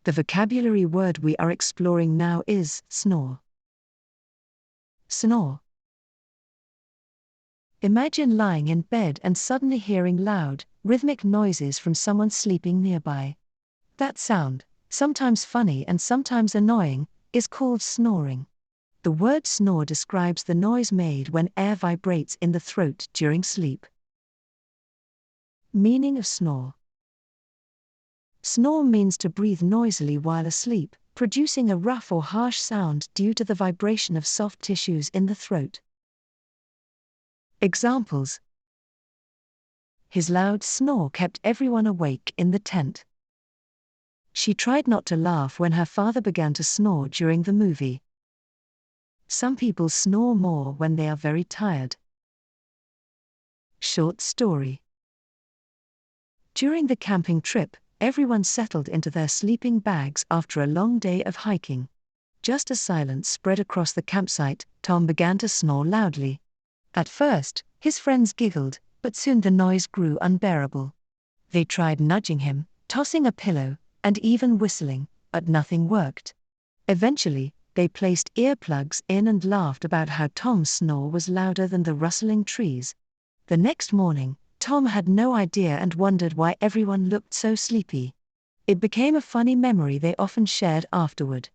The vocabulary word we are exploring now is snore. Snore. Imagine lying in bed and suddenly hearing loud, rhythmic noises from someone sleeping nearby. That sound, sometimes funny and sometimes annoying, is called snoring. The word snore describes the noise made when air vibrates in the throat during sleep. Meaning of snore. Snore means to breathe noisily while asleep, producing a rough or harsh sound due to the vibration of soft tissues in the throat. Examples: his loud snore kept everyone awake in the tent. She tried not to laugh when her father began to snore during the movie. Some people snore more when they are very tired. Short story. During the camping trip, everyone settled into their sleeping bags after a long day of hiking. Just as silence spread across the campsite, Tom began to snore loudly. At first, his friends giggled, but soon the noise grew unbearable. They tried nudging him, tossing a pillow, and even whistling, but nothing worked. Eventually, they placed earplugs in and laughed about how Tom's snore was louder than the rustling trees. The next morning, Tom had no idea and wondered why everyone looked so sleepy. It became a funny memory they often shared afterward.